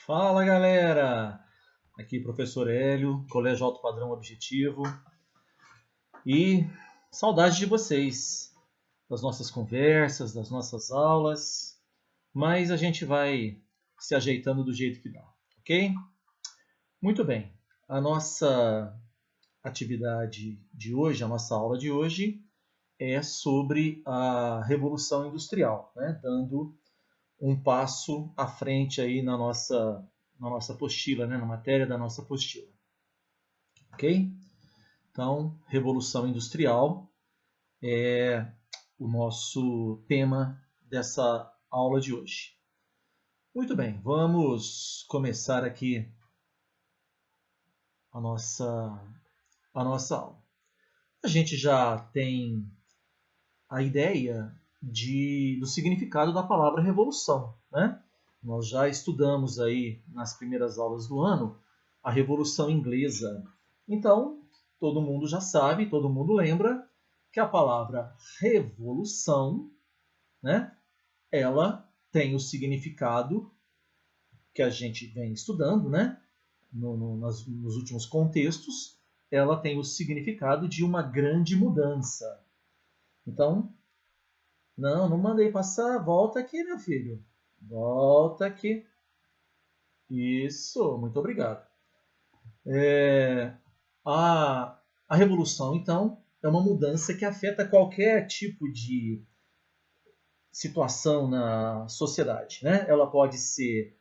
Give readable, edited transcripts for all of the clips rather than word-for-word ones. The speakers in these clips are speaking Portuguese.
Fala galera! Aqui professor Hélio, Colégio Alto Padrão Objetivo e saudade de vocês, das nossas conversas, das nossas aulas, mas a gente vai se ajeitando do jeito que dá, ok? Muito bem, a nossa atividade de hoje, a nossa aula de hoje é sobre a Revolução Industrial, né? Dando um passo à frente aí na nossa apostila, né? Na matéria da nossa apostila. Ok? Então, Revolução Industrial é o nosso tema dessa aula de hoje. Muito bem, vamos começar aqui a nossa aula. A gente já tem a ideia do significado da palavra revolução, né? Nós já estudamos aí nas primeiras aulas do ano a Revolução Inglesa. Então, todo mundo já sabe, todo mundo lembra que a palavra revolução, né, ela tem o significado que a gente vem estudando, né, nos últimos contextos, ela tem o significado de uma grande mudança. Então, não mandei passar, volta aqui, meu filho. Volta aqui. Isso, muito obrigado. A, a revolução, então, é uma mudança que afeta qualquer tipo de situação na sociedade, né? Ela pode ser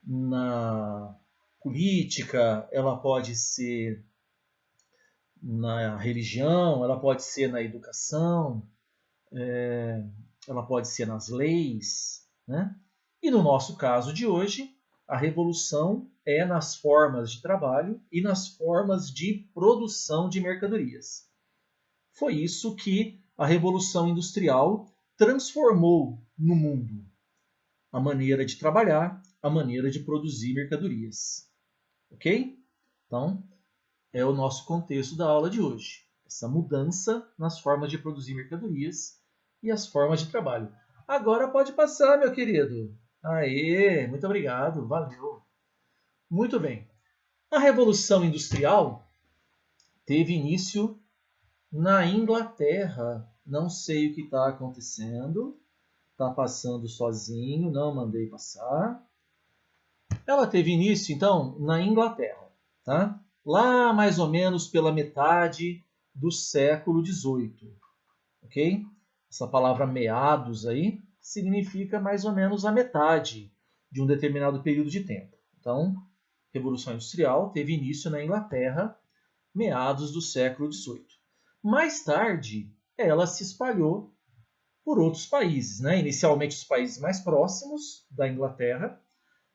na política, ela pode ser na religião, ela pode ser na educação, ela pode ser nas leis, né? E no nosso caso de hoje, a revolução é nas formas de trabalho e nas formas de produção de mercadorias. Foi isso que a Revolução Industrial transformou no mundo. A maneira de trabalhar, a maneira de produzir mercadorias. Ok? Então, é o nosso contexto da aula de hoje. Essa mudança nas formas de produzir mercadorias e as formas de trabalho. Agora pode passar, meu querido. Aê, muito obrigado, valeu. Muito bem. A Revolução Industrial teve início na Inglaterra. Não sei o que está acontecendo. Está passando sozinho, não mandei passar. Ela teve início, então, na Inglaterra, tá? Lá mais ou menos pela metade do século XVIII, ok? Essa palavra meados aí significa mais ou menos a metade de um determinado período de tempo. Então, Revolução Industrial teve início na Inglaterra, meados do século XVIII. Mais tarde, ela se espalhou por outros países, né? Inicialmente os países mais próximos da Inglaterra,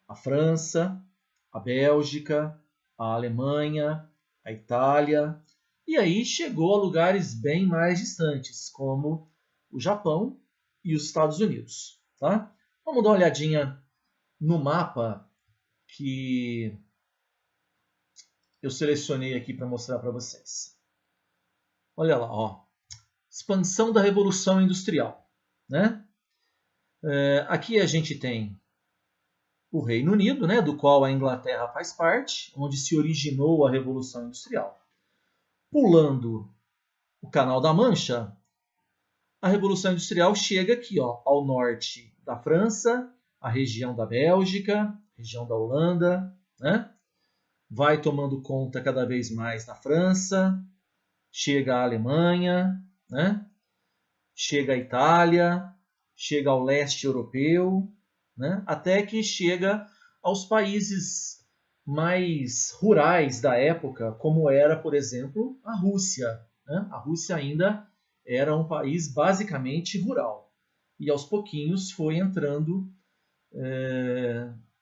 a França, a Bélgica, a Alemanha, a Itália, e aí chegou a lugares bem mais distantes, como o Japão e os Estados Unidos. Tá? Vamos dar uma olhadinha no mapa que eu selecionei aqui para mostrar para vocês. Olha lá, ó. Expansão da Revolução Industrial. Né? Aqui a gente tem o Reino Unido, né, do qual a Inglaterra faz parte, onde se originou a Revolução Industrial. Pulando o Canal da Mancha, a Revolução Industrial chega aqui, ó, ao norte da França, a região da Bélgica, região da Holanda, né? Vai tomando conta cada vez mais da França, chega à Alemanha, né? Chega à Itália, chega ao leste europeu, né? Até que chega aos países mais rurais da época, como era, por exemplo, a Rússia. Né? A Rússia ainda era um país basicamente rural. E aos pouquinhos foi entrando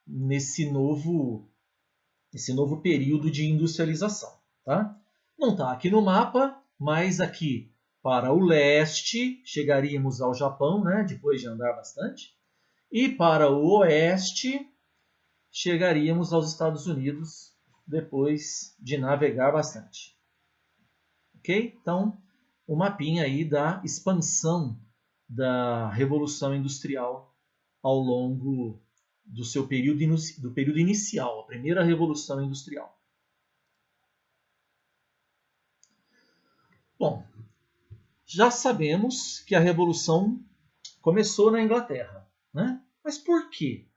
nesse novo período de industrialização. Tá? Não está aqui no mapa, mas aqui para o leste chegaríamos ao Japão, né, depois de andar bastante, e para o oeste chegaríamos aos Estados Unidos depois de navegar bastante. Ok? Então, o mapinha aí da expansão da Revolução Industrial ao longo do seu período inicial, a primeira Revolução Industrial. Bom, já sabemos que a Revolução começou na Inglaterra, né? Mas por que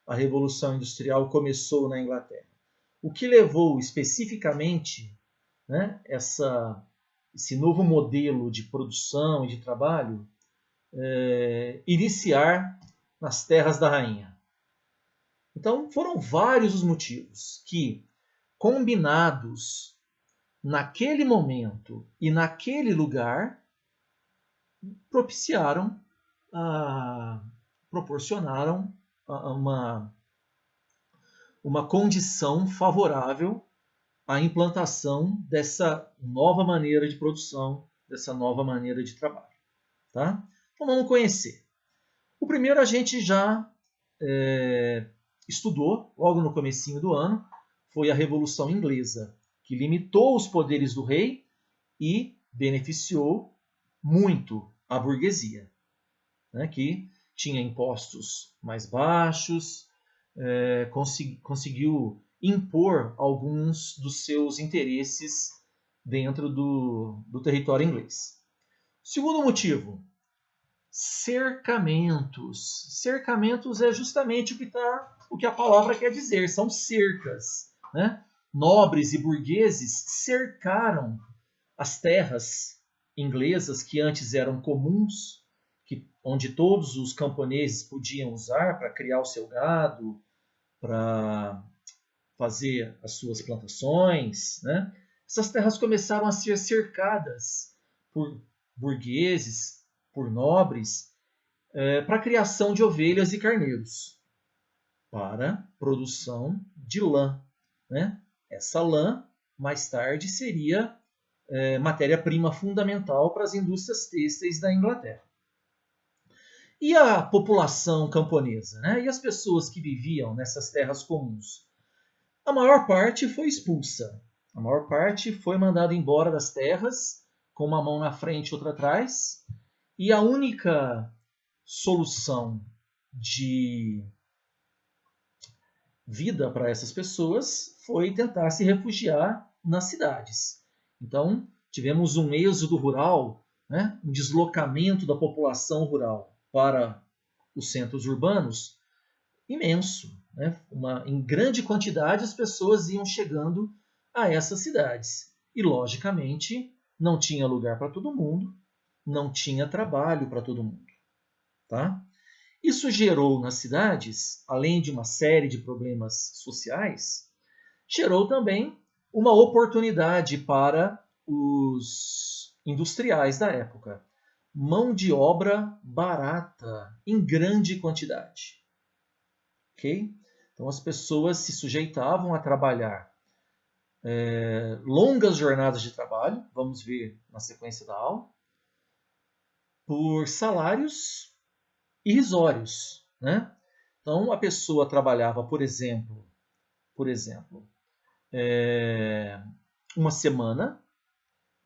a Revolução Industrial começou na Inglaterra? O que levou especificamente, né, esse novo modelo de produção e de trabalho iniciar nas terras da rainha? Então, foram vários os motivos que, combinados naquele momento e naquele lugar, proporcionaram uma condição favorável à implantação dessa nova maneira de produção, dessa nova maneira de trabalho. Tá? Então vamos conhecer. O primeiro a gente já estudou logo no comecinho do ano, foi a Revolução Inglesa, que limitou os poderes do rei e beneficiou muito a burguesia, né, que tinha impostos mais baixos, conseguiu impor alguns dos seus interesses dentro do território inglês. Segundo motivo, cercamentos. Cercamentos é justamente o que a palavra quer dizer, são cercas, né? Nobres e burgueses cercaram as terras inglesas que antes eram comuns, onde todos os camponeses podiam usar para criar o seu gado, para fazer as suas plantações, né? Essas terras começaram a ser cercadas por burgueses, por nobres, para a criação de ovelhas e carneiros, para produção de lã, né? Essa lã, mais tarde, seria matéria-prima fundamental para as indústrias têxteis da Inglaterra. E a população camponesa, né? E as pessoas que viviam nessas terras comuns? A maior parte foi expulsa. A maior parte foi mandada embora das terras, com uma mão na frente e outra atrás. E a única solução de vida para essas pessoas foi tentar se refugiar nas cidades. Então, tivemos um êxodo rural, né? Um deslocamento da população rural para os centros urbanos imenso. Né? Em grande quantidade as pessoas iam chegando a essas cidades. E, logicamente, não tinha lugar para todo mundo, não tinha trabalho para todo mundo. Tá? Isso gerou nas cidades, além de uma série de problemas sociais, gerou também uma oportunidade para os industriais da época. Mão de obra barata, em grande quantidade. Okay? Então as pessoas se sujeitavam a trabalhar longas jornadas de trabalho, vamos ver na sequência da aula, por salários irrisórios. Né? Então a pessoa trabalhava, por exemplo, uma semana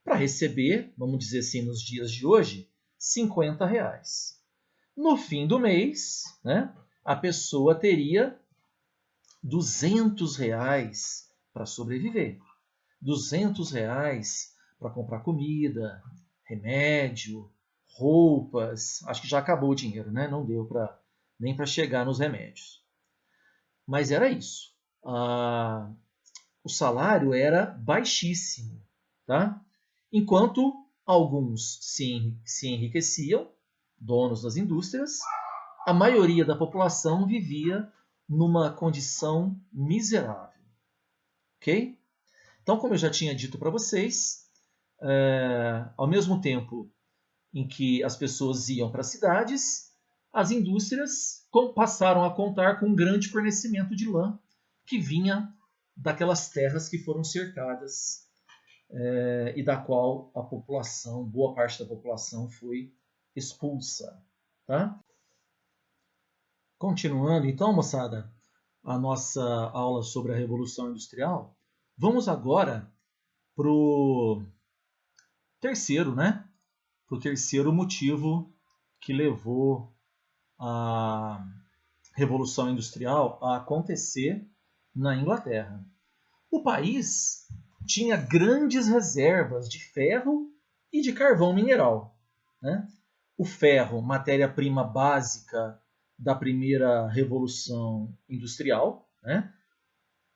para receber, vamos dizer assim, nos dias de hoje, R$50. No fim do mês, né, a pessoa teria R$200 para sobreviver. R$200 para comprar comida, remédio, roupas. Acho que já acabou o dinheiro, né? Não deu nem para chegar nos remédios. Mas era isso. O salário era baixíssimo. Tá? Enquanto alguns se enriqueciam, donos das indústrias, a maioria da população vivia numa condição miserável. Ok? Então, como eu já tinha dito para vocês, ao mesmo tempo em que as pessoas iam para as cidades, as indústrias passaram a contar com um grande fornecimento de lã que vinha daquelas terras que foram cercadas e da qual a população, boa parte da população, foi expulsa. Tá? Continuando, então, moçada, a nossa aula sobre a Revolução Industrial, vamos agora para o terceiro, né? Para o terceiro motivo que levou a Revolução Industrial a acontecer na Inglaterra. O país tinha grandes reservas de ferro e de carvão mineral, né? O ferro, matéria-prima básica da primeira Revolução Industrial, né?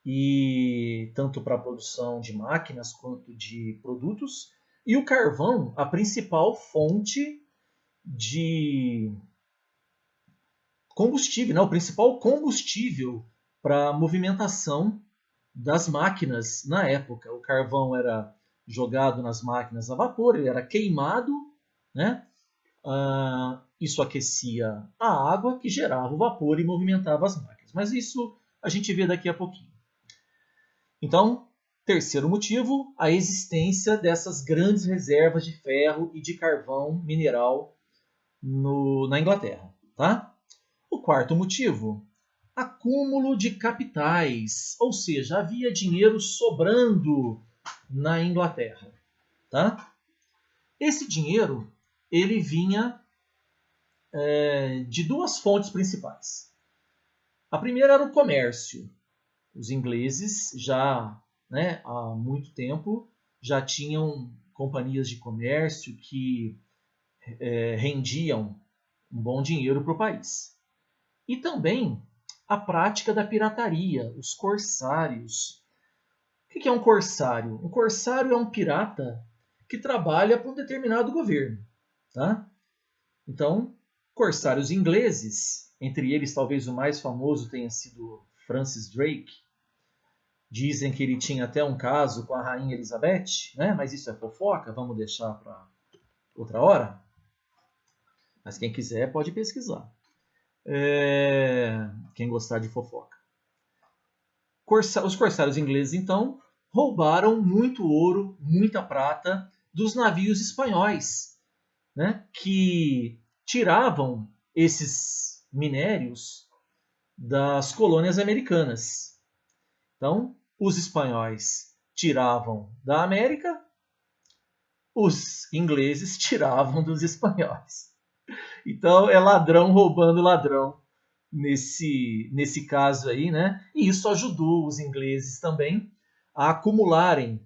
E tanto para a produção de máquinas quanto de produtos, e o carvão, a principal fonte de combustível, né? O principal combustível para a movimentação das máquinas na época. O carvão era jogado nas máquinas a vapor, ele era queimado, né? Isso aquecia a água que gerava o vapor e movimentava as máquinas. Mas isso a gente vê daqui a pouquinho. Então, terceiro motivo, a existência dessas grandes reservas de ferro e de carvão mineral na Inglaterra. Tá? O quarto motivo, acúmulo de capitais, ou seja, havia dinheiro sobrando na Inglaterra. Tá? Esse dinheiro ele vinha de duas fontes principais. A primeira era o comércio. Os ingleses já, né, há muito tempo já tinham companhias de comércio que rendiam um bom dinheiro para o país. E também a prática da pirataria, os corsários. O que é um corsário? Um corsário é um pirata que trabalha para um determinado governo. Tá? Então, corsários ingleses, entre eles talvez o mais famoso tenha sido Francis Drake. Dizem que ele tinha até um caso com a rainha Elizabeth, né? Mas isso é fofoca, vamos deixar para outra hora. Mas quem quiser pode pesquisar. Quem gostar de fofoca. Os corsários ingleses, então, roubaram muito ouro, muita prata dos navios espanhóis, né? Que tiravam esses minérios das colônias americanas. Então, os espanhóis tiravam da América, os ingleses tiravam dos espanhóis. Então, é ladrão roubando ladrão nesse caso aí, né? E isso ajudou os ingleses também a acumularem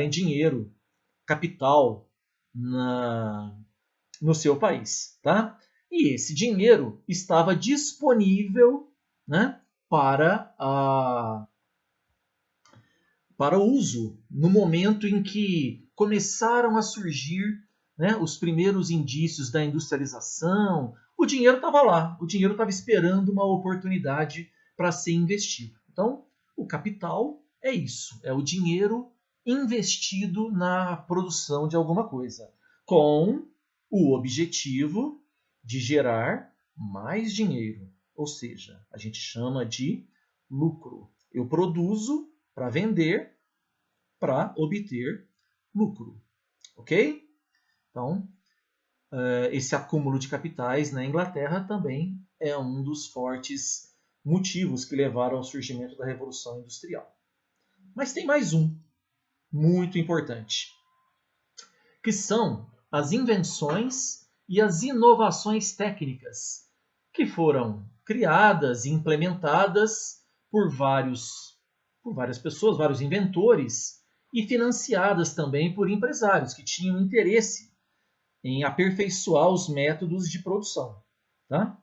dinheiro, capital no seu país, tá? E esse dinheiro estava disponível, né, para uso no momento em que começaram a surgir, né, os primeiros indícios da industrialização. O dinheiro estava lá, o dinheiro estava esperando uma oportunidade para ser investido. Então, o capital é isso, é o dinheiro investido na produção de alguma coisa, com o objetivo de gerar mais dinheiro. Ou seja, a gente chama de lucro. Eu produzo para vender, para obter lucro. Ok? Então, esse acúmulo de capitais na Inglaterra também é um dos fortes motivos que levaram ao surgimento da Revolução Industrial. Mas tem mais um, muito importante, que são as invenções e as inovações técnicas que foram criadas e implementadas por várias pessoas, vários inventores, e financiadas também por empresários que tinham interesse em aperfeiçoar os métodos de produção. Tá?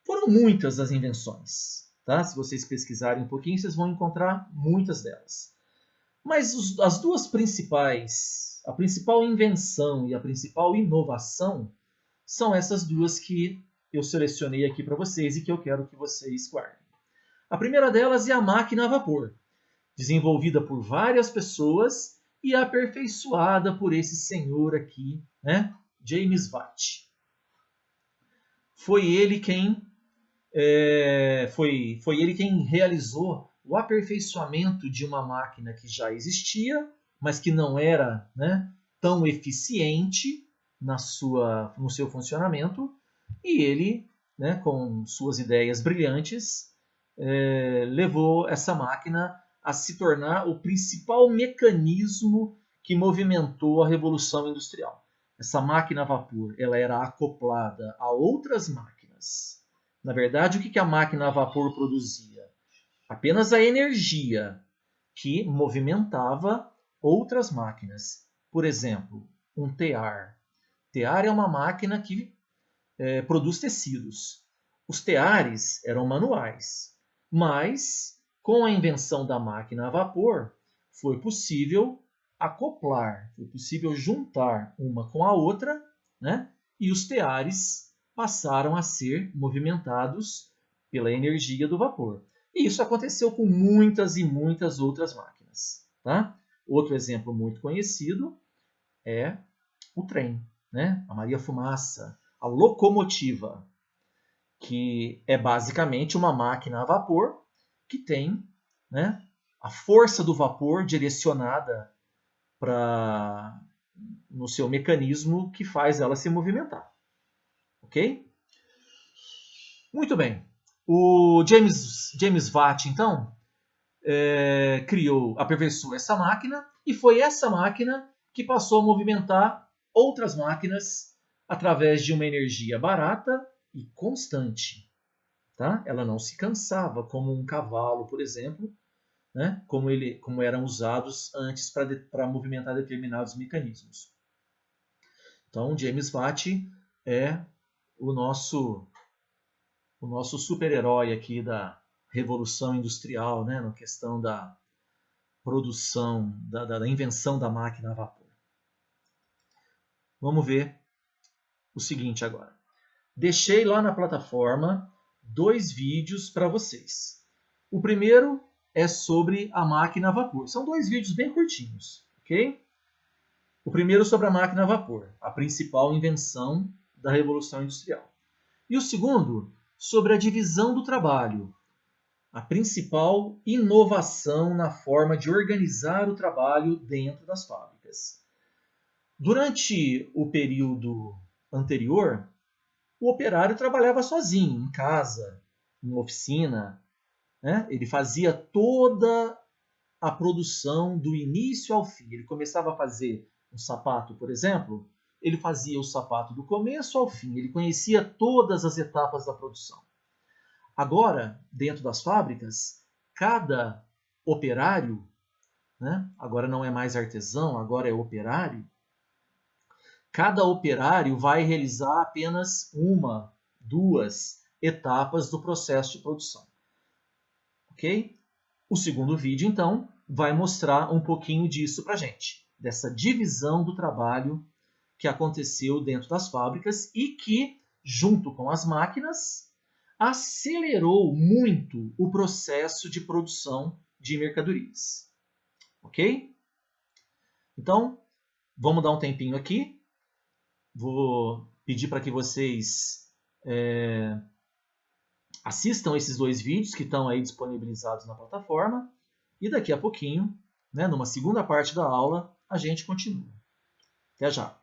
Foram muitas as invenções. Tá? Se vocês pesquisarem um pouquinho, vocês vão encontrar muitas delas. Mas as duas principais, a principal invenção e a principal inovação, são essas duas que eu selecionei aqui para vocês e que eu quero que vocês guardem. A primeira delas é a máquina a vapor, desenvolvida por várias pessoas e aperfeiçoada por esse senhor aqui, né? James Watt. Foi ele quem realizou o aperfeiçoamento de uma máquina que já existia, mas que não era, né, tão eficiente no seu funcionamento, e ele, né, com suas ideias brilhantes, levou essa máquina a se tornar o principal mecanismo que movimentou a Revolução Industrial. Essa máquina a vapor ela era acoplada a outras máquinas Na verdade, o que a máquina a vapor produzia? Apenas a energia que movimentava outras máquinas. Por exemplo, um tear. Tear é uma máquina que produz tecidos. Os teares eram manuais, mas com a invenção da máquina a vapor, foi possível acoplar, foi possível juntar uma com a outra, né? E os teares passaram a ser movimentados pela energia do vapor. E isso aconteceu com muitas e muitas outras máquinas. Tá? Outro exemplo muito conhecido é o trem, né? A Maria Fumaça, a locomotiva, que é basicamente uma máquina a vapor que tem, né, a força do vapor direcionada no seu mecanismo que faz ela se movimentar. Ok? Muito bem. O James Watt, então, aperfeiçoou essa máquina e foi essa máquina que passou a movimentar outras máquinas através de uma energia barata e constante. Tá? Ela não se cansava, como um cavalo, por exemplo, né? como eram usados antes para movimentar determinados mecanismos. Então, James Watt é o nosso super-herói aqui da Revolução Industrial, né? Na questão da produção, da invenção da máquina a vapor. Vamos ver o seguinte agora. Deixei lá na plataforma 2 vídeos para vocês. O primeiro é sobre a máquina a vapor. São 2 vídeos bem curtinhos, ok? O primeiro sobre a máquina a vapor, a principal invenção da Revolução Industrial. E o segundo sobre a divisão do trabalho, a principal inovação na forma de organizar o trabalho dentro das fábricas. Durante o período anterior, o operário trabalhava sozinho, em casa, em oficina, né? Ele fazia toda a produção do início ao fim. Ele começava a fazer um sapato, por exemplo, ele fazia o sapato do começo ao fim. Ele conhecia todas as etapas da produção. Agora, dentro das fábricas, cada operário, né? Agora não é mais artesão, agora é operário, cada operário vai realizar apenas 1, 2 etapas do processo de produção. Ok? O segundo vídeo, então, vai mostrar um pouquinho disso para a gente, dessa divisão do trabalho que aconteceu dentro das fábricas e que, junto com as máquinas, acelerou muito o processo de produção de mercadorias. Ok? Então, vamos dar um tempinho aqui. Vou pedir para que vocês assistam esses 2 vídeos que estão aí disponibilizados na plataforma. E daqui a pouquinho, né, numa segunda parte da aula, a gente continua. Até já!